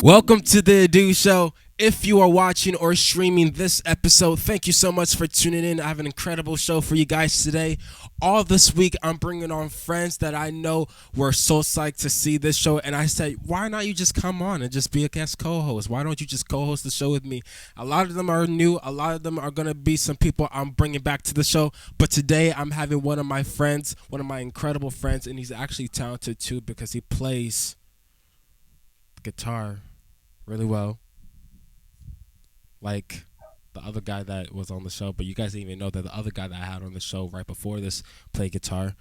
Welcome to the HAGUE Show. If you are watching or streaming this episode, thank you so much for tuning in. I have an incredible show for you guys today. All this week, I'm bringing on friends that I know were so psyched to see this show. And I said, why not you just come on and just be a guest co-host? Why don't you just co-host the show with me? A lot of them are new. A lot of them are going to be some people I'm bringing back to the show. But today, I'm having one of my friends, one of my incredible friends, and he's actually talented too because he plays guitar really well, like the other guy that was on the show. But you guys didn't even know that the other guy that I had on the show right before this played guitar,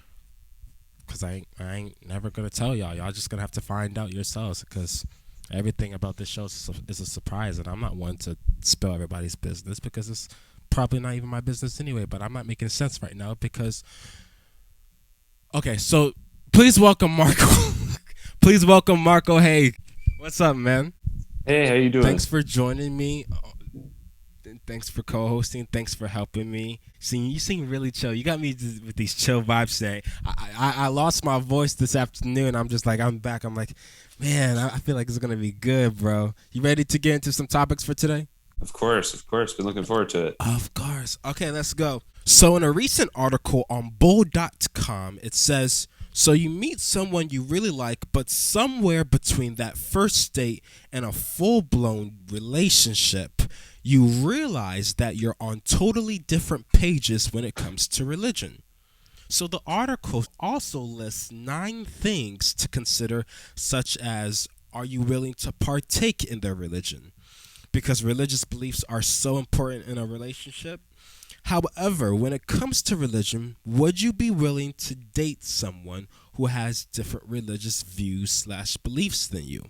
because I ain't never gonna tell y'all just gonna have to find out yourselves, because everything about this show is a surprise, and I'm not one to spill everybody's business because it's probably not even my business anyway. But I'm not making sense right now because okay, so please welcome Marco. Please welcome Marco. Hey, what's up, man? Hey, how you doing? Thanks for joining me. Thanks for co-hosting. Thanks for helping me. You seem really chill. You got me with these chill vibes today. I lost my voice this afternoon. I'm just like, I'm back. I'm like, man, I feel like it's going to be good, bro. You ready to get into some topics for today? Of course. Been looking forward to it. Of course. Okay, let's go. So in a recent article on bull.com, it says, so you meet someone you really like, but somewhere between that first date and a full-blown relationship, you realize that you're on totally different pages when it comes to religion. So the article also lists 9 things to consider, such as, are you willing to partake in their religion? Because religious beliefs are so important in a relationship. However, when it comes to religion, would you be willing to date someone who has different religious views / beliefs than you?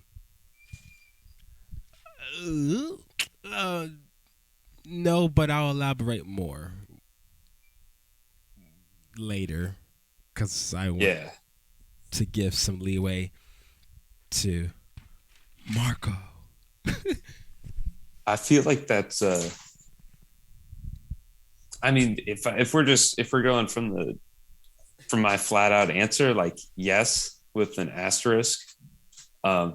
No, but I'll elaborate more later because I want to give some leeway to Marco. I feel like that's I mean, if we're going from my flat out answer, like yes with an asterisk. I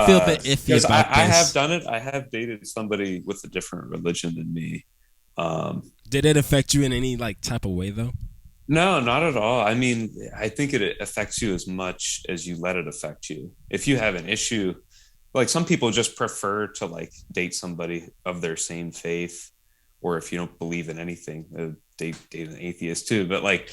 feel that if because I have done it. I have dated somebody with a different religion than me. Did it affect you in any like type of way though? No, not at all. I mean, I think it affects you as much as you let it affect you. If you have an issue, like some people just prefer to like date somebody of their same faith, or if you don't believe in anything, date an atheist too. But like,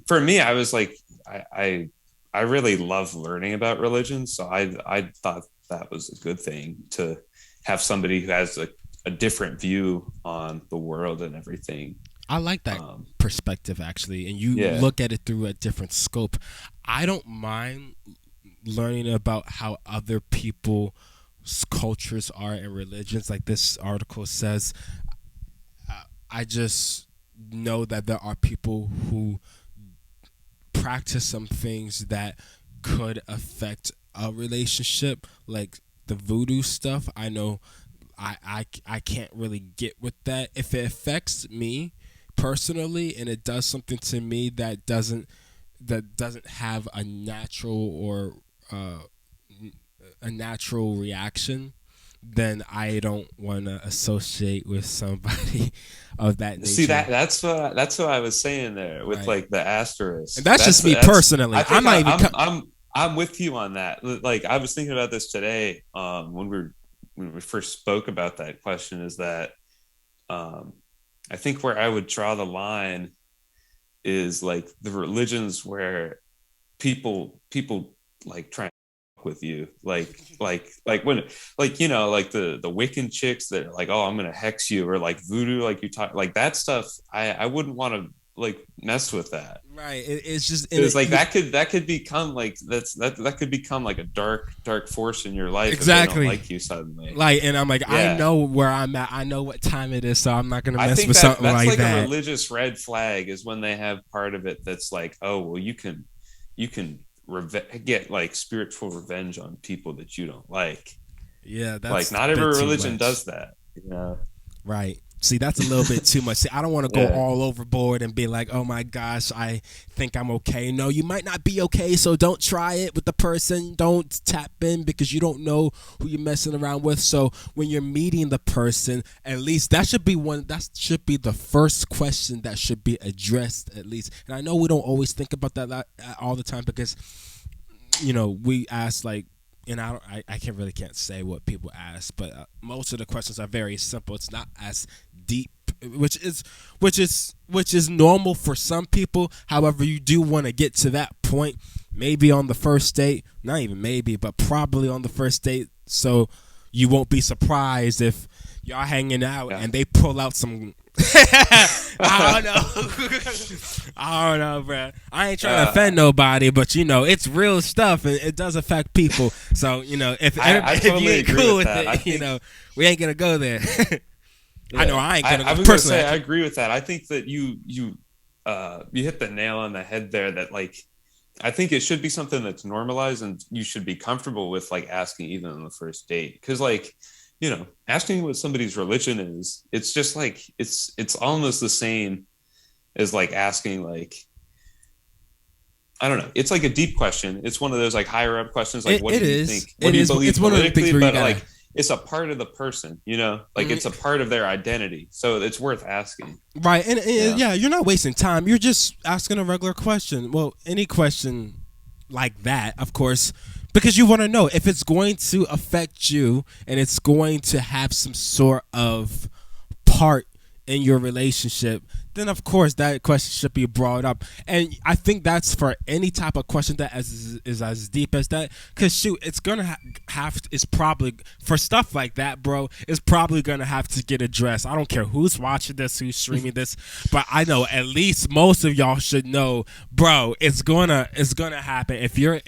for me, I was like, I really love learning about religion, so I thought that was a good thing to have somebody who has a different view on the world and everything. I like that perspective actually, and you look at it through a different scope. I don't mind learning about how other people's cultures are and religions, like this article says. I just know that there are people who practice some things that could affect a relationship, like the voodoo stuff. I know I can't really get with that. If it affects me personally and it does something to me that doesn't have a natural or a natural reaction, then I don't want to associate with somebody of that nature. See, that's what I was saying there with like the asterisk. And that's just me personally. I'm with you on that. Like I was thinking about this today when we first spoke about that question, is that I think where I would draw the line is like the religions where people like try with you, like when, like, you know, like the Wiccan chicks that are like, oh, I'm gonna hex you, or like voodoo, like you talk, like that stuff. I wouldn't want to like mess with that. Right. It's just, it's like that could become like that could become like a dark force in your life. Exactly. If they don't like you suddenly. Like, and I'm like, I know where I'm at. I know what time it is, so I'm not gonna mess with something like that. That's like a religious red flag, is when they have part of it that's like, oh, well, you can get like spiritual revenge on people that you don't like. Yeah, that's like not every religion does that. Yeah. Right. See, that's a little bit too much. See, I don't want to go all overboard and be like, oh my gosh, I think I'm okay. No, you might not be okay, so don't try it with the person. Don't tap in because you don't know who you're messing around with. So when you're meeting the person, at least that should be the first question that should be addressed, at least. And I know we don't always think about that all the time because, we ask like, and I can't say what people ask, but most of the questions are very simple. It's not as deep, which is normal for some people. However, you do want to get to that point, maybe on the first date, not even maybe, but probably on the first date, so you won't be surprised if y'all hanging out and they pull out some. I don't know, bro. I ain't trying to offend nobody, but it's real stuff and it does affect people. So if you ain't cool with it, we ain't gonna go there. I know I ain't gonna. I was gonna say I agree with that. I think that you hit the nail on the head there. That like, I think it should be something that's normalized and you should be comfortable with like asking even on the first date, because like. Asking what somebody's religion is, it's just like, it's almost the same as like asking like, I don't know. It's like a deep question. It's one of those like higher up questions. Like, what do you think? What do you believe politically? But like, it's a part of the person, like it's a part of their identity. So it's worth asking. Right. And you're not wasting time. You're just asking a regular question. Well, any question like that, of course, because you want to know if it's going to affect you and it's going to have some sort of part in your relationship, then of course that question should be brought up. And I think that's for any type of question that is as deep as that, because shoot, it's gonna it's probably for stuff like that, bro, it's probably gonna have to get addressed. I don't care who's watching this, who's streaming this, but I know at least most of y'all should know, bro, it's gonna happen. If you're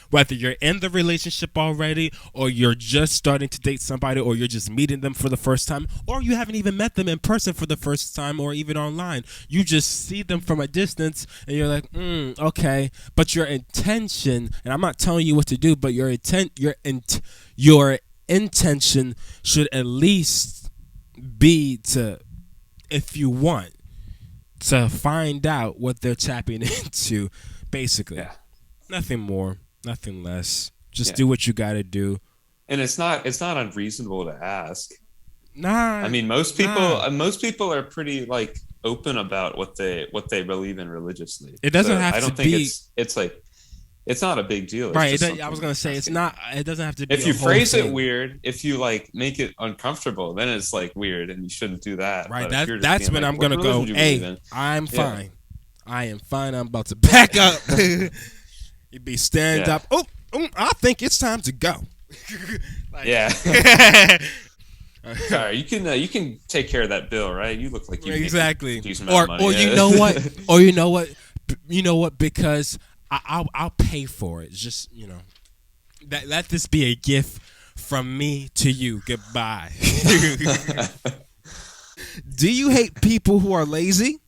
whether you're in the relationship already, or you're just starting to date somebody, or you're just meeting them for the first time, or you haven't even met them in person for the first time, or even online. You just see them from a distance and you're like, okay. But your intention, and I'm not telling you what to do, but your intention should at least be to, if you want, to find out what they're tapping into, basically. Yeah. Nothing more, nothing less. Just do what you got to do. And it's not unreasonable to ask. Nah. I mean, most people are pretty like open about what they believe in religiously. It doesn't have to be. I don't think it's like, it's not a big deal. It's right. I was gonna say it's not. It doesn't have to be. If you phrase it weird, if you like make it uncomfortable, then it's like weird, and you shouldn't do that. Right. That's when I'm gonna go. Hey, I'm fine. I am fine. I'm about to back up. You'd be stand up. Oh, I think it's time to go. Sorry, you can take care of that bill, right? You look like you exactly. Make a decent amount of money. Or you know what? You know what? Because I'll pay for it. Just let this be a gift from me to you. Goodbye. Do you hate people who are lazy?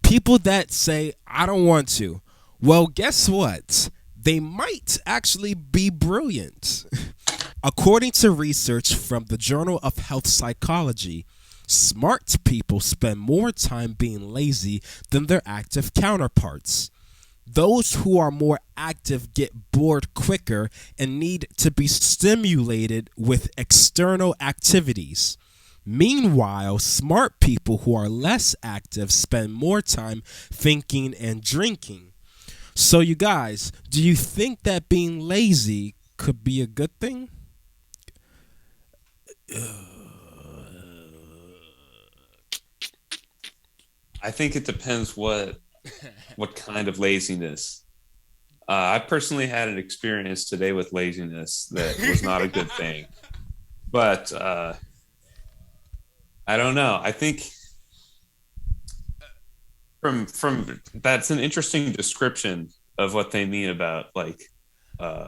People that say I don't want to. Well, guess what? They might actually be brilliant. According to research from the Journal of Health Psychology, smart people spend more time being lazy than their active counterparts. Those who are more active get bored quicker and need to be stimulated with external activities. Meanwhile, smart people who are less active spend more time thinking and drinking. So you guys, do you think that being lazy could be a good thing? I think it depends what kind of laziness. I personally had an experience today with laziness that was not a good thing. But I don't know. I think from that's an interesting description of what they mean about like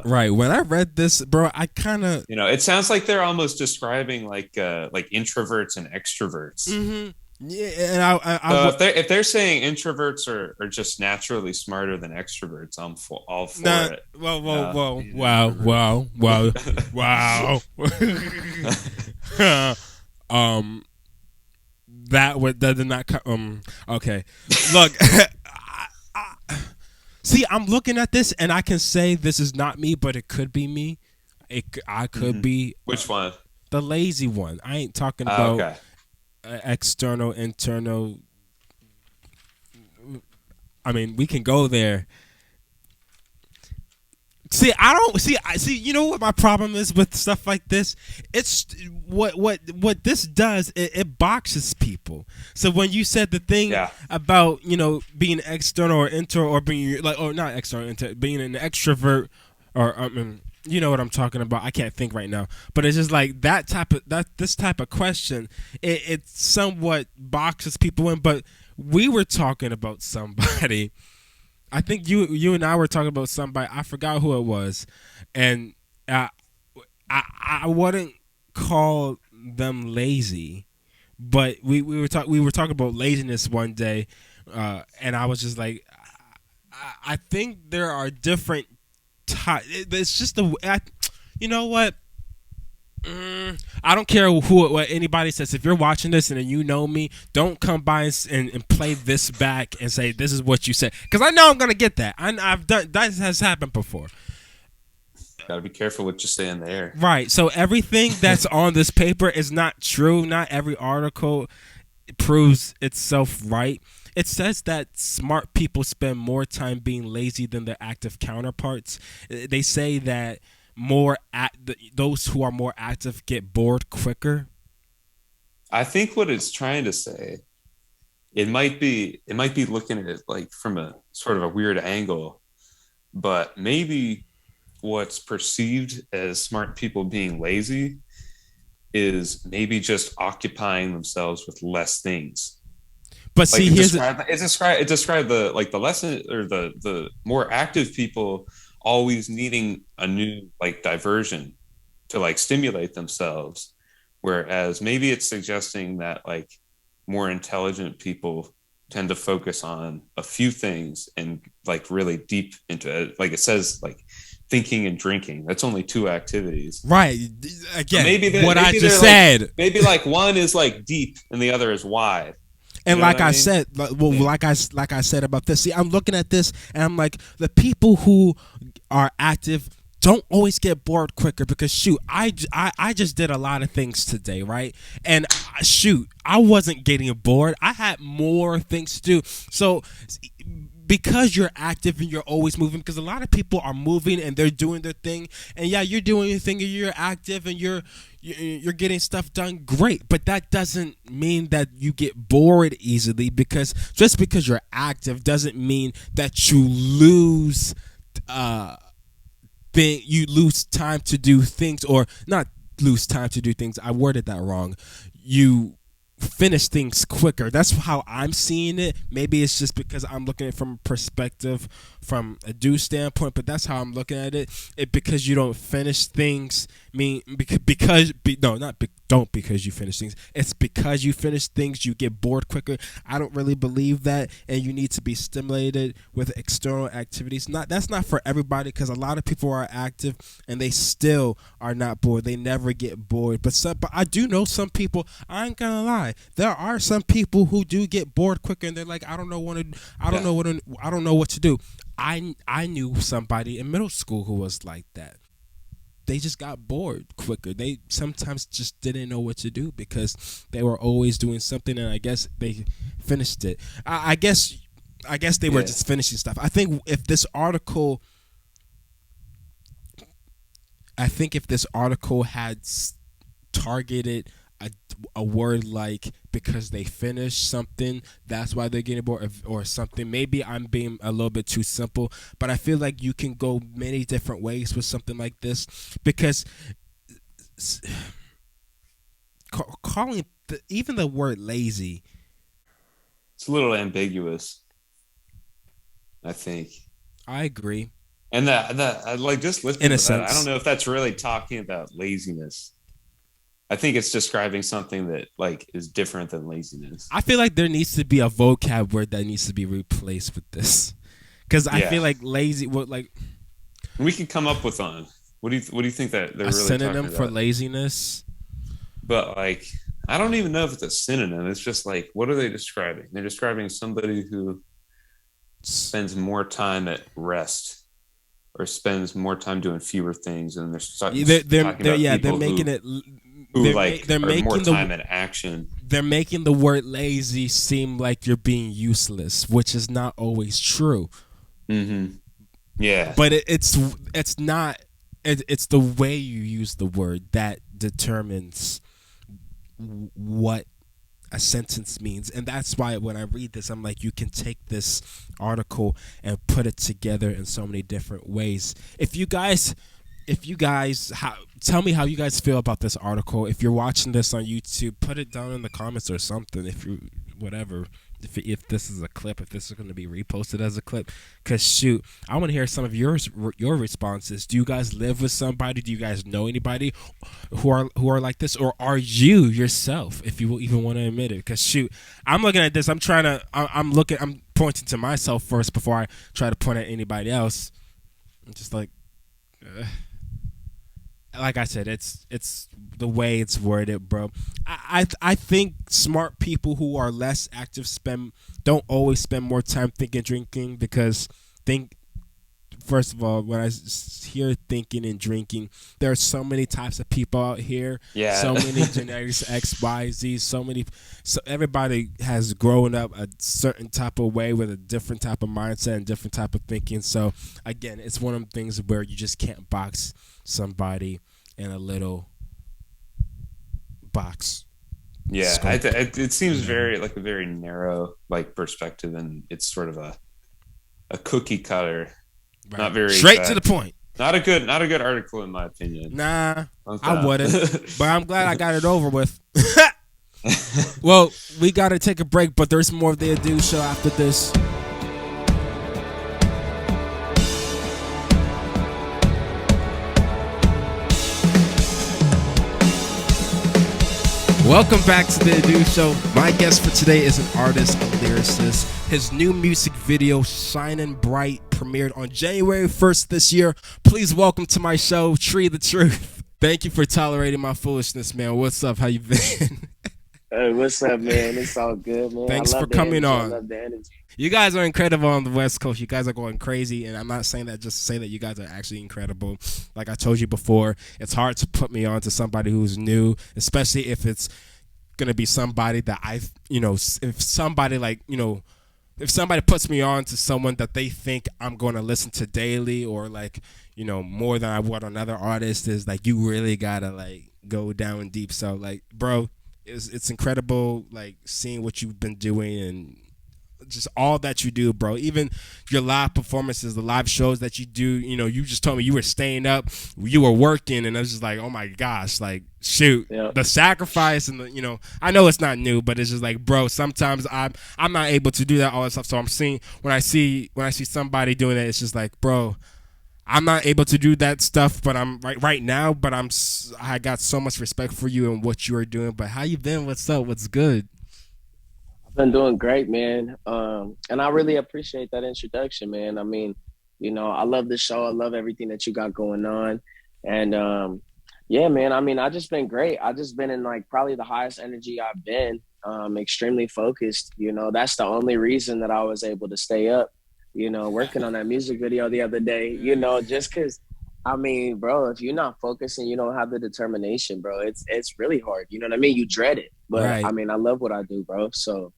right. When I read this, bro, I kind of it sounds like they're almost describing like introverts and extroverts. Mm-hmm. Yeah, and if they're saying introverts are just naturally smarter than extroverts, I'm all for it. Wow. that did not okay. Look, see, I'm looking at this and I can say this is not me, but it could be me. I could be Which one? the lazy one. I ain't talking about Okay. external, internal. I mean, we can go there. See, I don't see. I see. You know what my problem is with stuff like this? It's what this does. It boxes people. So when you said the thing about being external or internal or being like or not external, being an extrovert or you know what I'm talking about. I can't think right now, but it's just like this type of question. It somewhat boxes people in. But we were talking about somebody. I think you and I were talking about somebody. I forgot who it was, and I wouldn't call them lazy, but we were talking about laziness one day, and I was just like, I think there are different types. It's just you know what. I don't care what anybody says. If you're watching this and you know me, don't come by and play this back and say this is what you said, because I know I'm gonna get that. I've done that, has happened before. Gotta be careful what you say in the air. Right. So everything that's on this paper is not true. Not every article proves itself right. It says that smart people spend more time being lazy than their active counterparts. They say that those who are more active get bored quicker. I think what it's trying to say, it might be looking at it like from a sort of a weird angle, but maybe what's perceived as smart people being lazy is maybe just occupying themselves with less things. But see, it described the lesson or the more active people always needing a new like diversion to like stimulate themselves, whereas maybe it's suggesting that like more intelligent people tend to focus on a few things and like really deep into it. Like it says like thinking and drinking, that's only two activities, right? Again, so I just said, like, maybe like one is like deep and the other is wide. And like I said, like I said about this, see, I'm looking at this and I'm like, the people who are active don't always get bored quicker, because shoot, I just did a lot of things today, right? And shoot, I wasn't getting bored. I had more things to do. So because you're active and you're always moving, because a lot of people are moving and they're doing their thing, and yeah, you're doing your thing and you're active and you're getting stuff done, great, but that doesn't mean that you get bored easily, because just because you're active doesn't mean that you lose you lose time to do things, or not lose time to do things. I worded that wrong. You finish things quicker. That's how I'm seeing it. Maybe it's just because I'm looking at it from a perspective from a due standpoint, but that's how I'm looking at it. Because you don't finish things mean don't because you finish things. It's because you finish things you get bored quicker. I don't really believe that, and you need to be stimulated with external activities. That's not for everybody, because a lot of people are active and they still are not bored. They never get bored. But I do know some people. I ain't gonna lie. There are some people who do get bored quicker, and they're like, I don't know what to do. I knew somebody in middle school who was like that. They just got bored quicker. They sometimes just didn't know what to do because they were always doing something, and I guess they finished it. I guess they were just finishing stuff. I think if this article had targeted a word like because they finished something, that's why they're getting bored, or something. Maybe I'm being a little bit too simple, but I feel like you can go many different ways with something like this, because calling even the word lazy, it's a little ambiguous, I think. I agree. And that like just listening in a to sense, that, I don't know if that's really talking about laziness. I think it's describing something that like is different than laziness. I feel like there needs to be a vocab word that needs to be replaced with this, because I feel like lazy. What like we can come up with on. What do you think that they're a really synonym talking for about? laziness? But like I don't even know if it's a synonym. It's just like, what are they describing? They're describing somebody who spends more time at rest or spends more time doing fewer things, and talking about Yeah, they're people making it. who like They're are more making time at action. they're making the word lazy seem like you're being useless, which is not always true. Mm-hmm. Yeah. But it's not. It's the way you use the word that determines what a sentence means. And that's why when I read this, I'm like, you can take this article and put it together in so many different ways. Tell me how you guys feel about this article. If you're watching this on YouTube, put it down in the comments or something. If you whatever, if this is a clip, if this is going to be reposted as a clip, because shoot, I want to hear some of your responses. Do you guys live with somebody? Do you guys know anybody who are like this, or are you yourself? If you will even want to admit it, because shoot, I'm looking at this. I'm pointing to myself first before I try to point at anybody else. I'm just like I said, it's the way it's worded, bro. I think smart people who are less active don't always spend more time thinking drinking, because think first of all, when I hear thinking and drinking, there are so many types of people out here. Yeah. So many genetics X, Y, Z. So everybody has grown up a certain type of way with a different type of mindset and different type of thinking. So again, it's one of the things where you just can't box somebody in a little box. Yeah, it seems very like a very narrow like perspective, and it's sort of a cookie cutter. Right. Not very straight to the point. Not a good article in my opinion. Nah, I wouldn't. But I'm glad I got it over with. Well, we got to take a break, but there's more of the Ado Show after this. Welcome back to the Ado Show. My guest for today is an artist and lyricist. His new music video, Shining Bright, premiered on January 1st this year. Please welcome to my show, TRRII the Truth. Thank you for tolerating my foolishness, man. What's up? How you been? Hey, what's up, man? It's all good, man. Thanks for coming on. I love the energy. You guys are incredible on the West Coast. You guys are going crazy, and I'm not saying that just to say that you guys are actually incredible. Like I told you before, it's hard to put me on to somebody who's new, especially if it's going to be somebody that if somebody puts me on to someone that they think I'm going to listen to daily, or more than I would another artist, is like, you really got to go down deep. So bro, it's incredible seeing what you've been doing and just all that you do, bro. Even your live performances, the live shows that you do, you just told me you were staying up, you were working, and I was just like, oh my gosh, shoot, yeah. The sacrifice and I know it's not new, but it's just bro, sometimes I'm not able to do that all that stuff. So I'm seeing when I see somebody doing that, it's just bro, I'm not able to do that stuff, but I'm right now, but I got so much respect for you and what you are doing. But how you been? What's up? What's good? Been doing great, man. And I really appreciate that introduction, man. I mean, I love the show. I love everything that you got going on. And yeah, man, I mean, I just been great. I just been in probably the highest energy I've been, extremely focused. That's the only reason that I was able to stay up, working on that music video the other day, just because, I mean, bro, if you're not focused and you don't have the determination, bro, it's really hard. You know what I mean? You dread it. But right. I mean, I love what I do, bro. So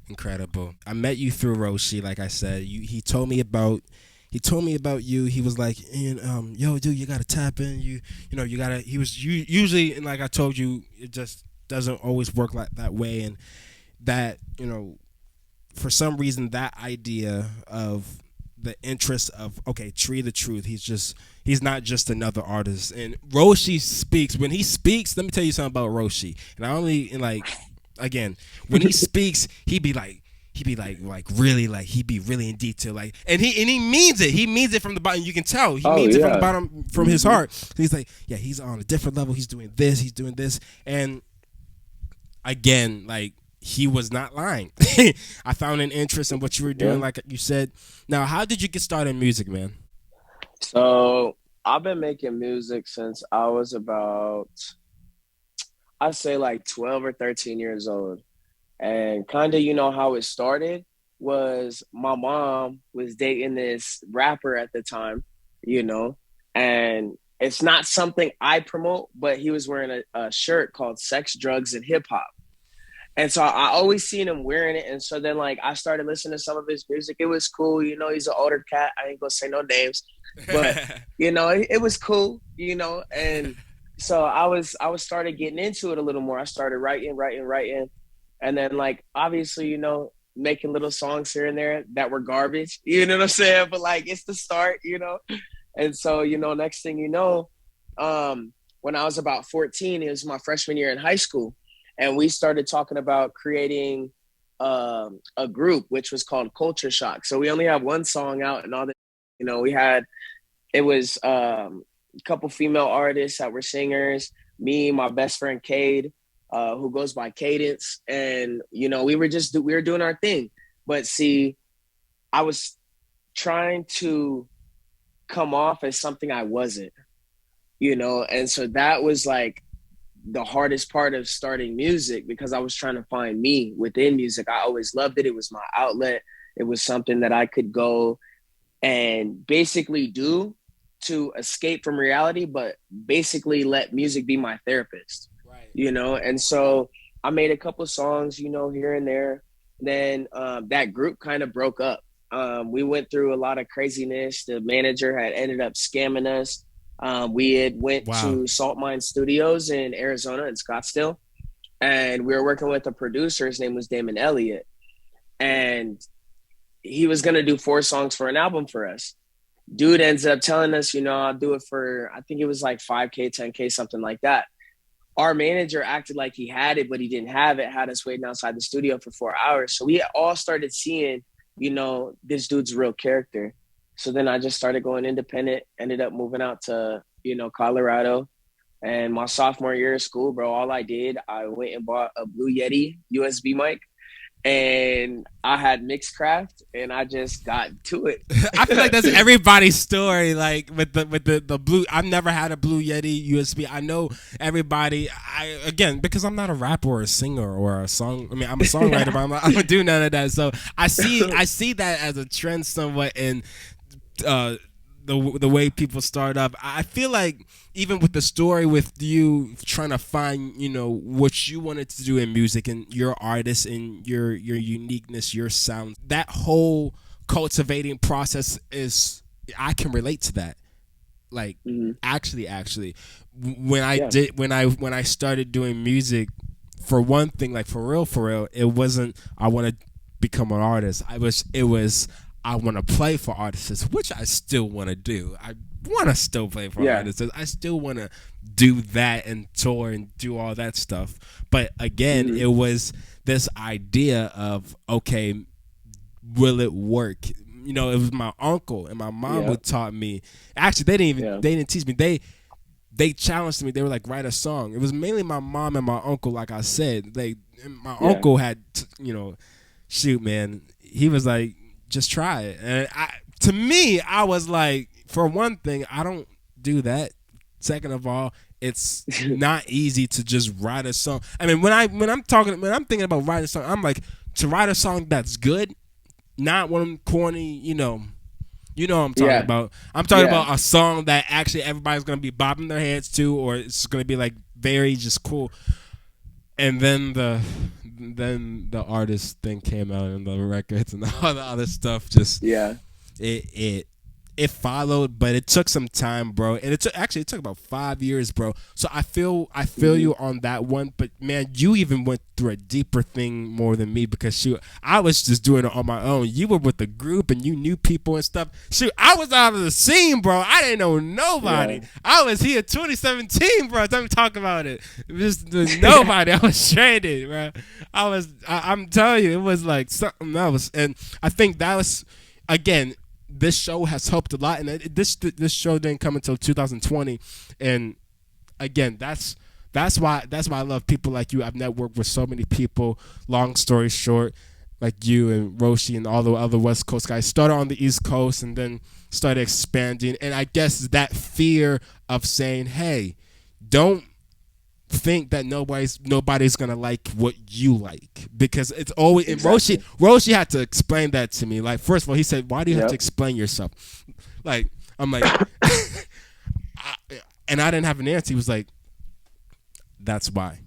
incredible. I met you through Roshi, like I said. He told me about you. He was like, yo, dude, you gotta tap in. You gotta. He was usually, and like I told you, it just doesn't always work like that way. And that for some reason, that idea of the interest of TRRII the Truth. He's not just another artist. And Roshi speaks. When he speaks, let me tell you something about Roshi. And I only again, when he speaks, he be really in detail, and he means it. He means it from the bottom. You can tell he means it from the bottom, from his heart. So he's like, yeah, he's on a different level. He's doing this, and again, he was not lying. I found an interest in what you were doing, like you said. Now, how did you get started in music, man? So I've been making music since I was about I say like 12 or 13 years old. And kind of, you know, how it started was my mom was dating this rapper at the time, you know, and it's not something I promote, but he was wearing a shirt called Sex, Drugs, and Hip Hop. And so I always seen him wearing it. And so then like I started listening to some of his music. It was cool. You know, he's an older cat. I ain't gonna say no names, but you know, it was cool, you know. And so I was started getting into it a little more. I started writing. And then like obviously, you know, making little songs here and there that were garbage. You know what I'm saying? But like it's the start, you know. And so, you know, next thing you know, when I was about 14, it was my freshman year in high school. And we started talking about creating a group, which was called Culture Shock. So we only have one song out and all that. You know, it was a couple female artists that were singers, me, my best friend, Cade, who goes by Cadence. And, you know, we were doing our thing. But see, I was trying to come off as something I wasn't, you know? And so that was like the hardest part of starting music, because I was trying to find me within music. I always loved it. It was my outlet. It was something that I could go and basically do to escape from reality, but basically let music be my therapist, right? You know? And so I made a couple songs, you know, here and there. Then that group kind of broke up. We went through a lot of craziness. The manager had ended up scamming us. We had went to Salt Mine Studios in Arizona in Scottsdale, and we were working with a producer. His name was Damon Elliott, and he was going to do 4 songs for an album for us. Dude ends up telling us, you know, I'll do it for, I think it was like 5K, 10K, something like that. Our manager acted like he had it, but he didn't have it, had us waiting outside the studio for 4 hours. So we all started seeing, you know, this dude's real character. So then I just started going independent, ended up moving out to, you know, Colorado. And my sophomore year of school, bro, all I did, I went and bought a Blue Yeti USB mic, and I had Mixcraft, and I just got to it. I feel like that's everybody's story. Like with the blue, I've never had a Blue Yeti USB. I know everybody. Again, because I'm not a rapper or a singer or a song. I mean, I'm a songwriter, but I don't do none of that. So I see that as a trend somewhat in the way people start up. I feel like even with the story with you trying to find, you know, what you wanted to do in music and your artist and your uniqueness, your sound, that whole cultivating process is, I can relate to that. Like actually when I started doing music, for one thing, like for real, it wasn't I want to become an artist. It was I want to play for artists, which I still want to do. I want to still play for artists. I still want to do that and tour and do all that stuff. But again, it was this idea of, okay, will it work? You know, it was my uncle and my mom who taught me. Actually, they didn't teach me. They challenged me. They were like, write a song. It was mainly my mom and my uncle, like I said. My uncle had, you know, shoot, man. He was like, just try it. And to me, I was like, for one thing, I don't do that. Second of all, it's not easy to just write a song. I mean, when I'm thinking about writing a song, I'm like, to write a song that's good, not one corny, you know what I'm talking about. I'm talking about a song that actually everybody's gonna be bobbing their heads to, or it's gonna be like very just cool. And then the artist thing came out and the records and all the other stuff just it followed, but it took some time, bro. And it took about 5 years, bro. So I feel you on that one. But man, you even went through a deeper thing more than me, because shoot, I was just doing it on my own. You were with the group and you knew people and stuff. Shoot, I was out of the scene, bro. I didn't know nobody. I was here 2017, bro. Don't talk about it. Just nobody. I was stranded, bro. I'm telling you, it was like something else. And I think that was, again, this show has helped a lot, and this show didn't come until 2020, and again, that's why I love people like you. I've networked with so many people. Long story short, like you and Roshi and all the other West Coast guys started on the East Coast and then started expanding. And I guess that fear of saying, hey, don't think that nobody's gonna like what you like, because it's always, Exactly. and Roshi had to explain that to me. Like, first of all, he said, "Why do you have to Yep. explain yourself?" Like, I'm like, and I didn't have an answer. He was like, "That's why,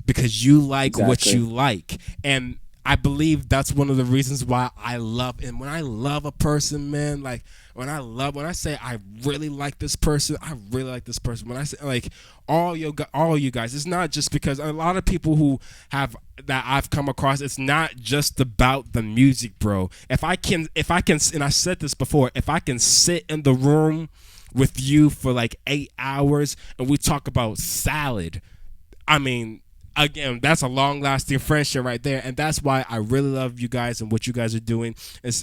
because you like what Exactly. you like." And I believe that's one of the reasons why I love, and when I love a person, man, like when I say I really like this person, I really like this person. When I say, like, all you guys, it's not just because a lot of people who have that I've come across, it's not just about the music, bro. If I can, and I said this before, if I can sit in the room with you for like 8 hours and we talk about salad, I mean, again, that's a long lasting friendship right there, and that's why I really love you guys and what you guys are doing.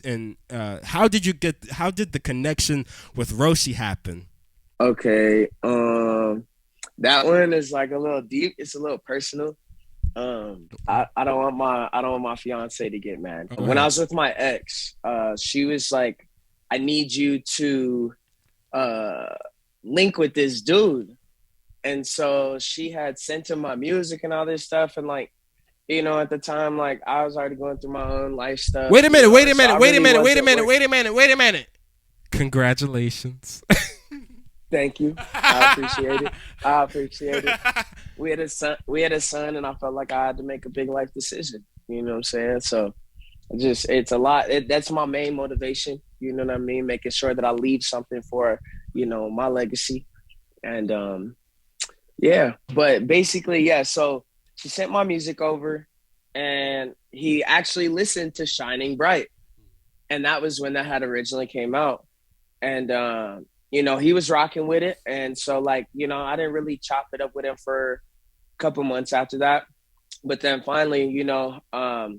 And how did the connection with Roshi happen? Okay. That one is like a little deep. It's a little personal. I don't want my fiance to get mad. Oh, go When I ahead. was with my ex, she was like, I need you to uh link with this dude. And so she had sent him my music and all this stuff. And like, at the time, like I was already going through my own life stuff, Wait a minute, wait a so minute, I wait a really minute, wait a wasn't minute, work. wait a minute, wait a minute. Congratulations. Thank you. I appreciate it. I appreciate it. We had a son, and I felt like I had to make a big life decision. You know what I'm saying? So it's a lot. That's my main motivation. You know what I mean? Making sure that I leave something for, my legacy. And yeah, but basically, yeah. So she sent my music over, and he actually listened to Shining Bright, and that was when that had originally came out. And he was rocking with it, and so like I didn't really chop it up with him for a couple months after that. But then finally, I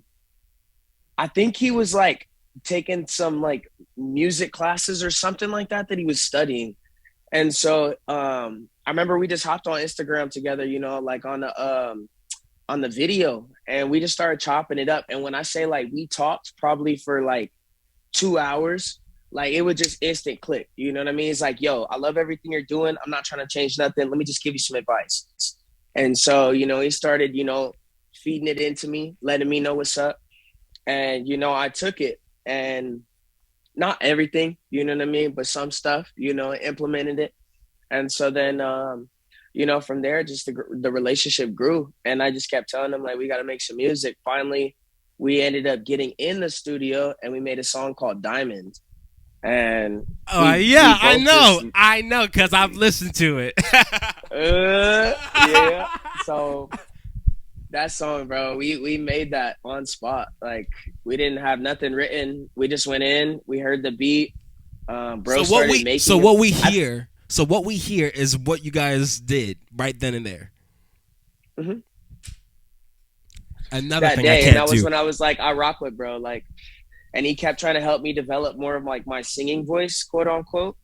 think he was like taking some like music classes or something like that he was studying. And so I remember we just hopped on Instagram together, like on the video, and we just started chopping it up. And when I say like we talked probably for like 2 hours, like it would just instant click. You know what I mean? It's like, yo, I love everything you're doing. I'm not trying to change nothing. Let me just give you some advice. And so, he started, feeding it into me, letting me know what's up. And, I took it, and not everything, you know what I mean? But some stuff, implemented it. And so then, from there, just the relationship grew. And I just kept telling them, like, we got to make some music. Finally, we ended up getting in the studio, and we made a song called Diamond. And Oh, we yeah, I both just, know, because I've listened to it. yeah. So that song, bro, we made that on spot. Like, we didn't have nothing written. We just went in, we heard the beat. Bro So what started we so making it. what we hear so what we hear is what you guys did right then and there. Mhm. Another That thing I day, and can't that was do. when I was like, I rock with bro. Like, and he kept trying to help me develop more of like my singing voice, quote unquote.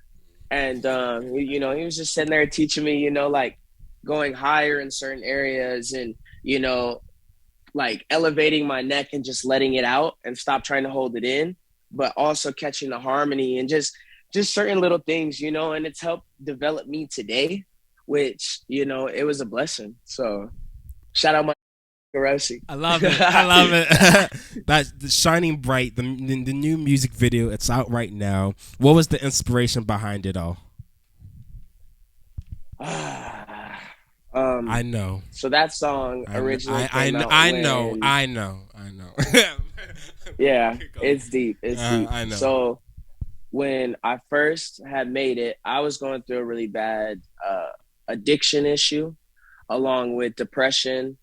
And he was just sitting there teaching me, like going higher in certain areas, and like elevating my neck and just letting it out and stop trying to hold it in, but also catching the harmony and just certain little things, and it's helped develop me today, which it was a blessing. So shout out my Rossi. I love it. I love it. That's the Shining Bright, the new music video. It's out right now. What was the inspiration behind it all? I know. So that song I know. originally came out when, I know. I know. yeah, Keep going. it's deep. It's deep. I know. So when I first had made it, I was going through a really bad addiction issue, along with depression,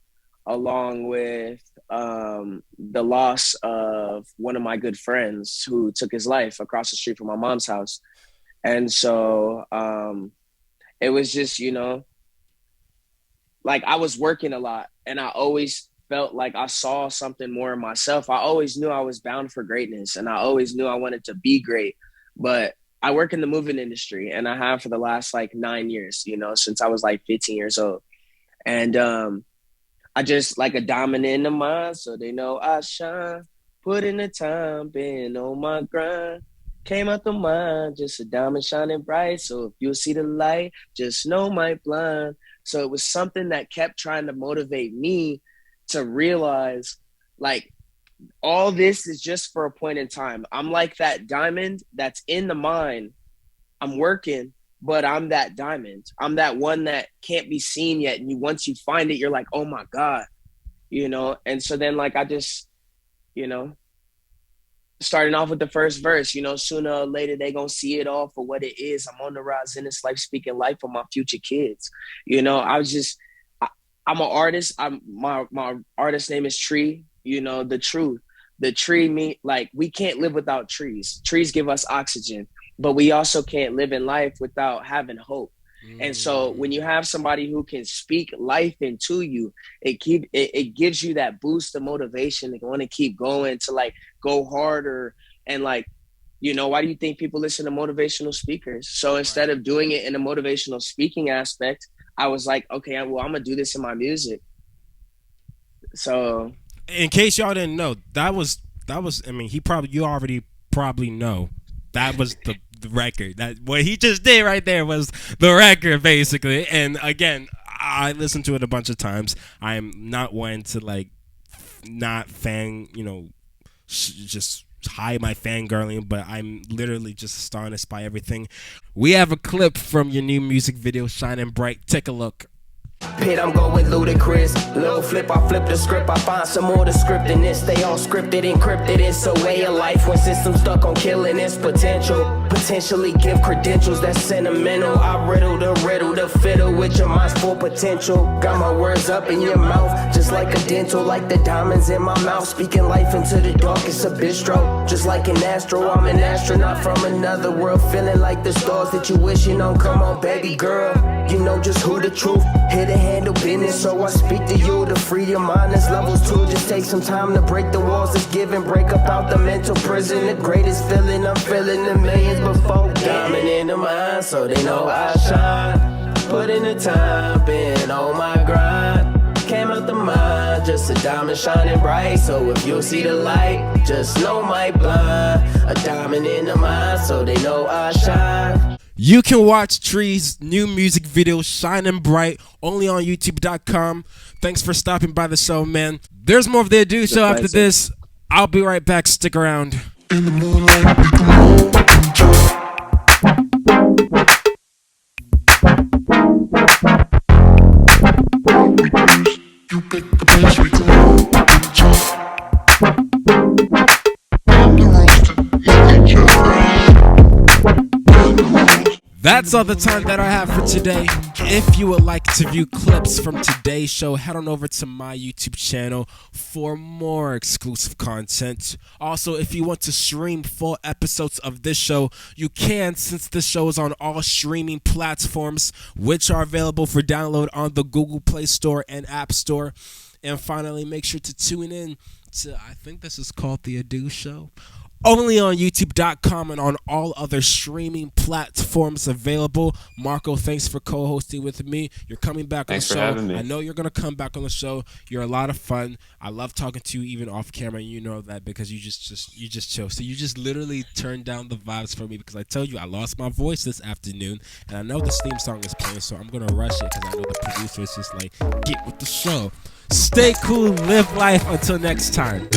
along with the loss of one of my good friends who took his life across the street from my mom's house. And so it was just, like I was working a lot, and I always felt like I saw something more in myself. I always knew I was bound for greatness, and I always knew I wanted to be great. But I work in the moving industry, and I have for the last like 9 years, since I was like 15 years old. And I just like a diamond in the mind, so they know I shine. Put in the time, been on my grind. Came out the mine, just a diamond shining bright. So if you'll see the light, just know my blind. So it was something that kept trying to motivate me to realize, like, all this is just for a point in time. I'm like that diamond that's in the mine. I'm working, but I'm that diamond. I'm that one that can't be seen yet. And once you find it, you're like, oh my God, you know? And so then, like, I just, you know, starting off with the first verse, you know, sooner or later they gonna see it all for what it is. I'm on the rise in this life, speaking life for my future kids. You know, I'm an artist. My artist name is TRRII. You know, the truth. The tree me like we can't live without trees. Trees give us oxygen, but we also can't live in life without having hope. And so when you have somebody who can speak life into you, it gives you that boost of motivation to want to keep going, to like go harder. And like, you know, why do you think people listen to motivational speakers? So instead of doing it in a motivational speaking aspect, I was like, okay, well, I'm gonna do this in my music. So in case y'all didn't know, that was I mean, you already probably know that was the record. That what he just did right there was the record, basically. And again, I listened to it a bunch of times. I'm not one to like not just hide my fangirling, but I'm literally just astonished by everything. We have a clip from your new music video, Shining Bright. Take a look. Pit, I'm going ludicrous. Little flip, I flip the script. I find some more to script in this. They all scripted, encrypted. It's a way of life when systems stuck on killing its potential. Potentially give credentials that's sentimental. I riddle the fiddle with your mind's full potential. Got my words up in your mouth, just like a dental, like the diamonds in my mouth. Speaking life into the dark, it's a bistro. Just like an astro, I'm an astronaut from another world. Feeling like the stars that you wishing on. Come on, baby girl, you know just who the truth. Here to handle business, so I speak to you to free your mind. It's levels 2, just take some time to break the walls that's given. Break up out the mental prison. The greatest feeling, I'm feeling the millions before. Diamond in the mind, so they know I shine. Put in the time, been on my grind. Came out the mind, just a diamond shining bright. So if you see the light, just know my blind. A diamond in the mind, so they know I shine. You can watch TRRII's new music video, Shining Bright, only on YouTube.com. Thanks for stopping by the show, man. There's more of the Adu Show after this. I'll be right back. Stick around. In the moonlight, we can roll and talk. You pick the place, we can roll and talk. On the roster, look at your friend. That's all the time that I have for today. If you would like to view clips from today's show, head on over to my YouTube channel for more exclusive content. Also, if you want to stream full episodes of this show, you can, since this show is on all streaming platforms, which are available for download on the Google Play Store and App Store. And finally, make sure to tune in to, I think this is called The Adu Show, only on YouTube.com and on all other streaming platforms available. Marco, thanks for co-hosting with me. You're coming back on the show. Thanks for having me. I know you're going to come back on the show. You're a lot of fun. I love talking to you even off camera. You know that because you just chill. So you just literally turned down the vibes for me because I told you I lost my voice this afternoon. And I know this theme song is playing, so I'm going to rush it because I know the producer is just like, get with the show. Stay cool. Live life. Until next time.